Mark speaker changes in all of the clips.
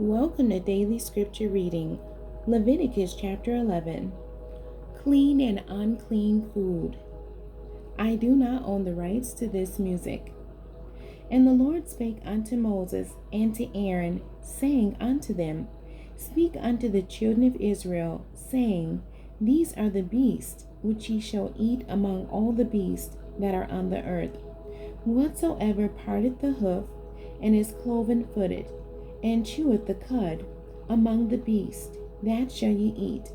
Speaker 1: Welcome to Daily Scripture Reading, Leviticus chapter 11. Clean and unclean food. I do not own the rights to this music. And the Lord spake unto Moses and to Aaron, saying unto them, Speak unto the children of Israel, saying, These are the beasts which ye shall eat among all the beasts that are on the earth. Whatsoever parteth the hoof, and is cloven-footed, and cheweth the cud among the beasts, that shall ye eat.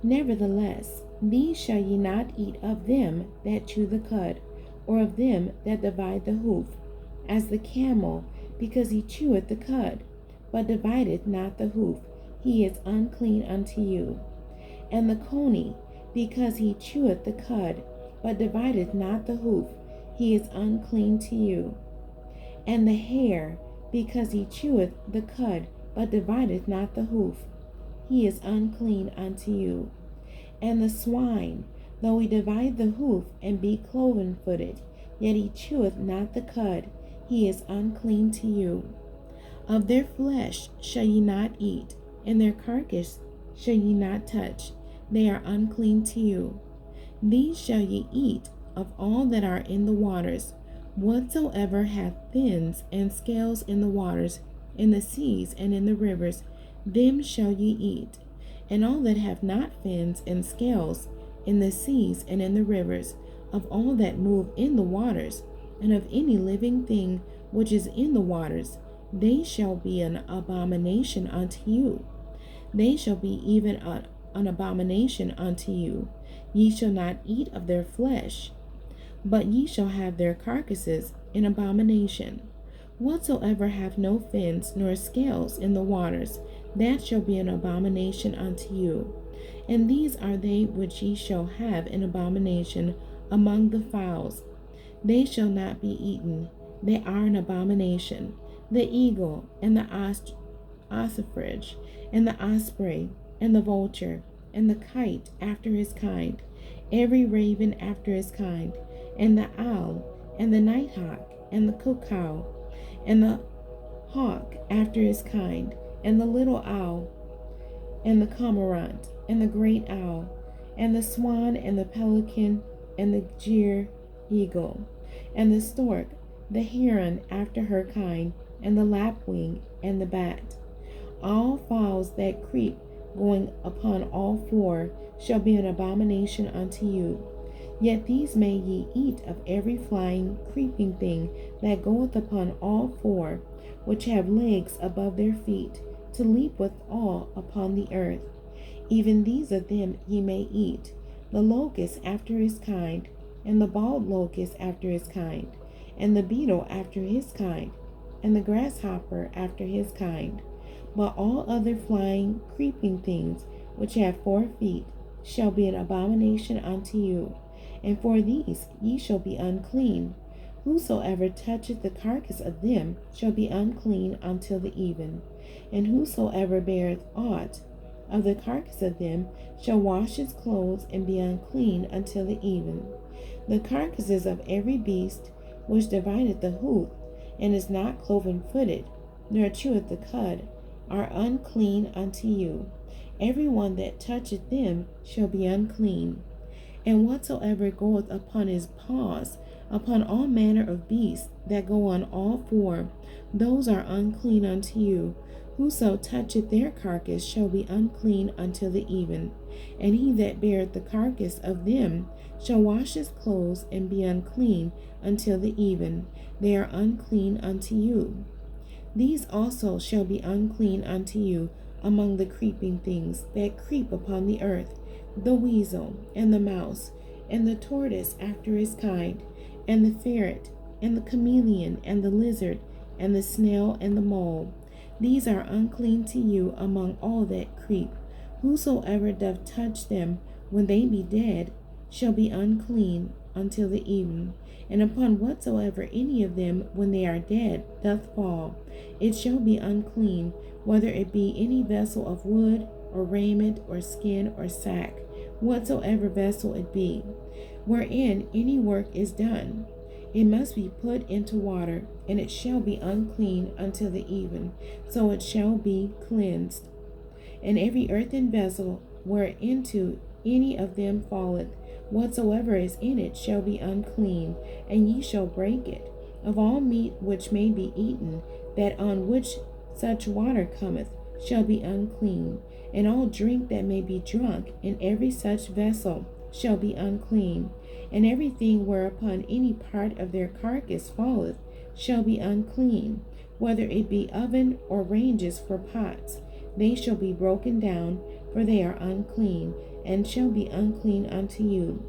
Speaker 1: Nevertheless, these shall ye not eat of them that chew the cud, or of them that divide the hoof, as the camel, because he cheweth the cud, but divideth not the hoof, he is unclean unto you. And the coney, because he cheweth the cud, but divideth not the hoof, he is unclean to you. And the hare, because he cheweth the cud, but divideth not the hoof, he is unclean unto you. And the swine, though he divide the hoof and be cloven-footed, yet he cheweth not the cud, he is unclean to you. Of their flesh shall ye not eat, and their carcass shall ye not touch, they are unclean to you. These shall ye eat of all that are in the waters. Whatsoever hath fins and scales in the waters, in the seas and in the rivers, them shall ye eat. And all that have not fins and scales in the seas and in the rivers, of all that move in the waters, and of any living thing which is in the waters, they shall be an abomination unto you. They shall be even an abomination unto you. Ye shall not eat of their flesh, but ye shall have their carcasses in abomination. Whatsoever have no fins nor scales in the waters, that shall be an abomination unto you. And these are they which ye shall have in abomination among the fowls. They shall not be eaten, they are an abomination. The eagle, and the ossifrage, and the osprey, and the vulture, and the kite after his kind, every raven after his kind, and the owl, and the nighthawk, and the cuckoo, and the hawk after his kind, and the little owl, and the cormorant, and the great owl, and the swan, and the pelican, and the gyre eagle, and the stork, the heron after her kind, and the lapwing, and the bat. All fowls that creep, going upon all four, shall be an abomination unto you. Yet these may ye eat of every flying, creeping thing that goeth upon all four, which have legs above their feet, to leap withal upon the earth. Even these of them ye may eat, the locust after his kind, and the bald locust after his kind, and the beetle after his kind, and the grasshopper after his kind. But all other flying, creeping things which have 4 feet shall be an abomination unto you. And for these ye shall be unclean. Whosoever toucheth the carcass of them shall be unclean until the even. And whosoever beareth aught of the carcass of them shall wash his clothes and be unclean until the even. The carcasses of every beast which divideth the hoof, and is not cloven-footed, nor cheweth the cud, are unclean unto you. Every one that toucheth them shall be unclean. And whatsoever goeth upon his paws, upon all manner of beasts that go on all four, those are unclean unto you. Whoso toucheth their carcass shall be unclean until the even. And he that beareth the carcass of them shall wash his clothes and be unclean until the even. They are unclean unto you. These also shall be unclean unto you among the creeping things that creep upon the earth, the weasel, and the mouse, and the tortoise after his kind, and the ferret, and the chameleon, and the lizard, and the snail, and the mole. These are unclean to you among all that creep. Whosoever doth touch them when they be dead shall be unclean until the even. And upon whatsoever any of them when they are dead doth fall, it shall be unclean, whether it be any vessel of wood, or raiment, or skin, or sack, whatsoever vessel it be, wherein any work is done. It must be put into water, and it shall be unclean until the even, so it shall be cleansed. And every earthen vessel whereinto any of them falleth, whatsoever is in it shall be unclean, and ye shall break it. Of all meat which may be eaten, that on which such water cometh, shall be unclean, and all drink that may be drunk in every such vessel shall be unclean, and everything whereupon any part of their carcass falleth shall be unclean, whether it be oven or ranges for pots. They shall be broken down, for they are unclean, and shall be unclean unto you.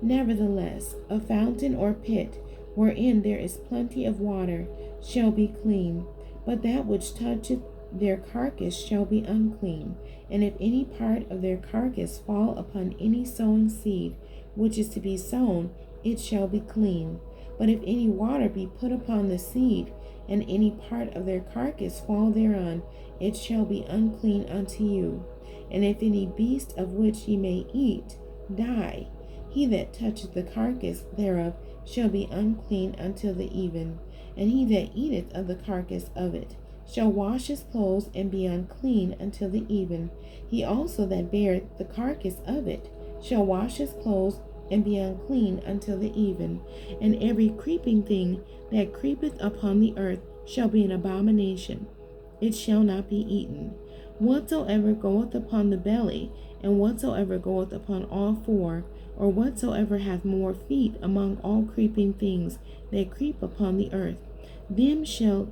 Speaker 1: Nevertheless, a fountain or pit, wherein there is plenty of water, shall be clean, but that which toucheth their carcass shall be unclean. And if any part of their carcass fall upon any sowing seed, which is to be sown, it shall be clean. But if any water be put upon the seed, and any part of their carcass fall thereon, it shall be unclean unto you. And if any beast of which ye may eat die, he that toucheth the carcass thereof shall be unclean until the even. And he that eateth of the carcass of it shall wash his clothes and be unclean until the even. He also that beareth the carcass of it shall wash his clothes and be unclean until the even. And every creeping thing that creepeth upon the earth shall be an abomination. It shall not be eaten. Whatsoever goeth upon the belly, and whatsoever goeth upon all four, or whatsoever hath more feet among all creeping things that creep upon the earth, them ye shall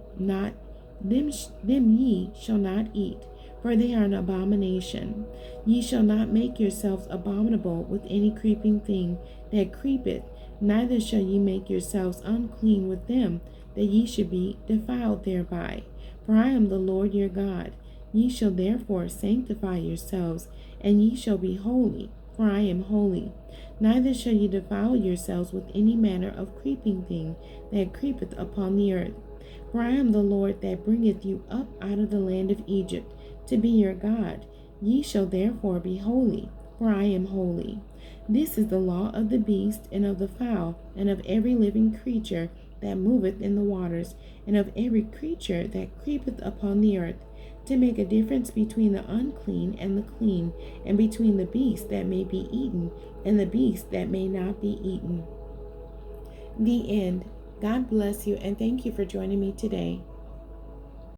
Speaker 1: not eat, for they are an abomination. Ye shall not make yourselves abominable with any creeping thing that creepeth, neither shall ye make yourselves unclean with them, that ye should be defiled thereby. For I am the Lord your God. Ye shall therefore sanctify yourselves, and ye shall be holy, for I am holy. Neither shall ye defile yourselves with any manner of creeping thing that creepeth upon the earth. For I am the Lord that bringeth you up out of the land of Egypt, to be your God. Ye shall therefore be holy, for I am holy. This is the law of the beast, and of the fowl, and of every living creature that moveth in the waters, and of every creature that creepeth upon the earth, to make a difference between the unclean and the clean, and between the beast that may be eaten and the beast that may not be eaten. The end. God bless you, and thank you for joining me today.